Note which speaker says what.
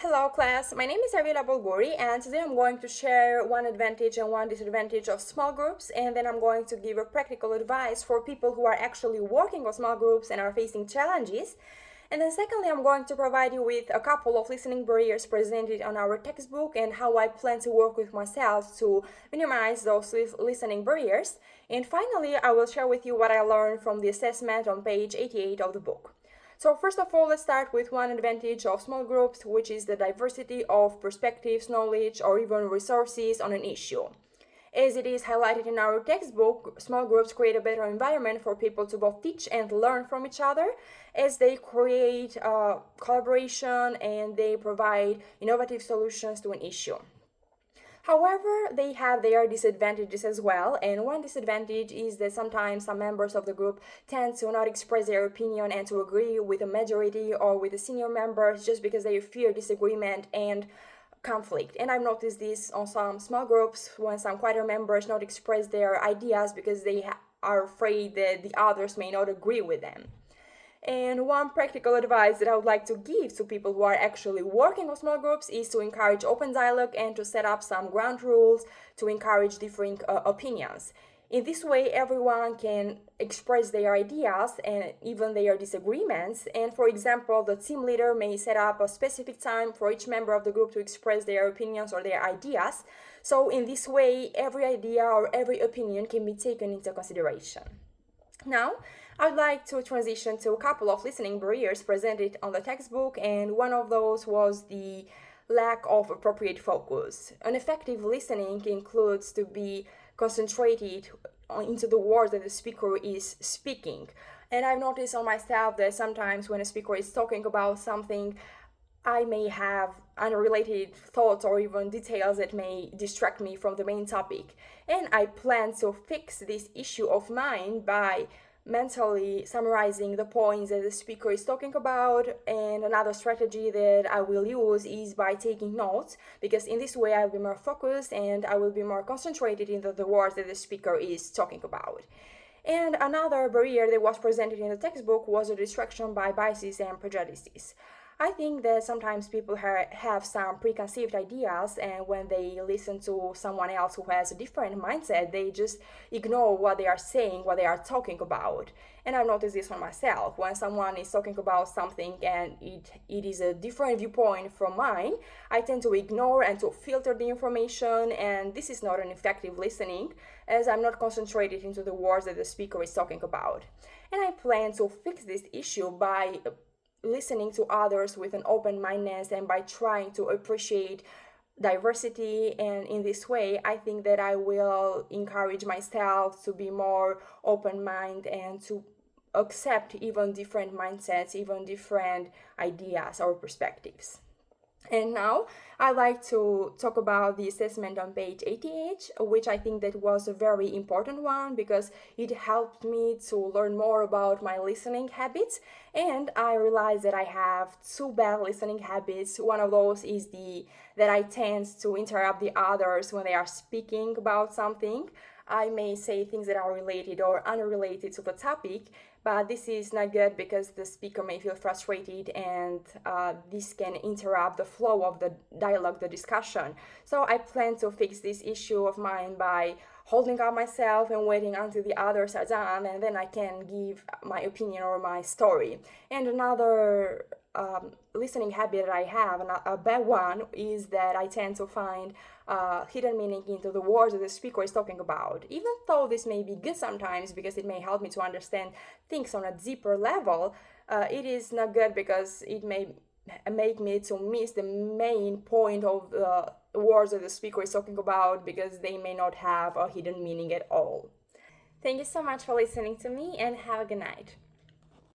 Speaker 1: Hello class, my name is Arviola Bollguri and today I'm going to share one advantage and one disadvantage of small groups, and then I'm going to give a practical advice for people who are actually working on small groups and are facing challenges. And then secondly, I'm going to provide you with a couple of listening barriers presented on our textbook and how I plan to work with myself to minimize those listening barriers. And finally, I will share with you what I learned from the assessment on page 88 of the book. So first of all, let's start with one advantage of small groups, which is the diversity of perspectives, knowledge, or even resources on an issue. As it is highlighted in our textbook, small groups create a better environment for people to both teach and learn from each other, as they create collaboration and they provide innovative solutions to an issue. However, they have their disadvantages as well, and one disadvantage is that sometimes some members of the group tend to not express their opinion and to agree with the majority or with the senior members just because they fear disagreement and conflict. And I've noticed this on some small groups when some quieter members not express their ideas because they are afraid that the others may not agree with them. And one practical advice that I would like to give to people who are actually working on small groups is to encourage open dialogue and to set up some ground rules to encourage differing opinions. In this way, everyone can express their ideas and even their disagreements. And for example, the team leader may set up a specific time for each member of the group to express their opinions or their ideas. So in this way, every idea or every opinion can be taken into consideration. Now, I'd like to transition to a couple of listening barriers presented on the textbook, and one of those was the lack of appropriate focus. An effective listening includes to be concentrated into the words that the speaker is speaking. And I've noticed on myself that sometimes when a speaker is talking about something, I may have unrelated thoughts or even details that may distract me from the main topic. And I plan to fix this issue of mine by mentally summarizing the points that the speaker is talking about. And another strategy that I will use is by taking notes, because in this way I'll be more focused and I will be more concentrated in the words that the speaker is talking about. And another barrier that was presented in the textbook was a distraction by biases and prejudices. I think that sometimes people have some preconceived ideas, and when they listen to someone else who has a different mindset, they just ignore what they are saying, what they are talking about. And I've noticed this for myself. When someone is talking about something and it is a different viewpoint from mine, I tend to ignore and to filter the information, and this is not an effective listening, as I'm not concentrated into the words that the speaker is talking about. And I plan to fix this issue by listening to others with an open mindedness and by trying to appreciate diversity. And in this way, I think that I will encourage myself to be more open-minded and to accept even different mindsets, even different ideas or perspectives. And now I'd like to talk about the assessment on page 88, which I think that was a very important one because it helped me to learn more about my listening habits. And I realized that I have two bad listening habits. One of those is that I tend to interrupt the others when they are speaking about something. I may say things that are related or unrelated to the topic, but this is not good because the speaker may feel frustrated and this can interrupt the flow of the dialogue, the discussion. So I plan to fix this issue of mine by holding up myself and waiting until the others are done, and then I can give my opinion or my story. And another listening habit that I have, and a bad one, is that I tend to find hidden meaning into the words that the speaker is talking about. Even though this may be good sometimes because it may help me to understand things on a deeper level, it is not good because it may make me to miss the main point of the words that the speaker is talking about because they may not have a hidden meaning at all. Thank you so much for listening to me and have a good night.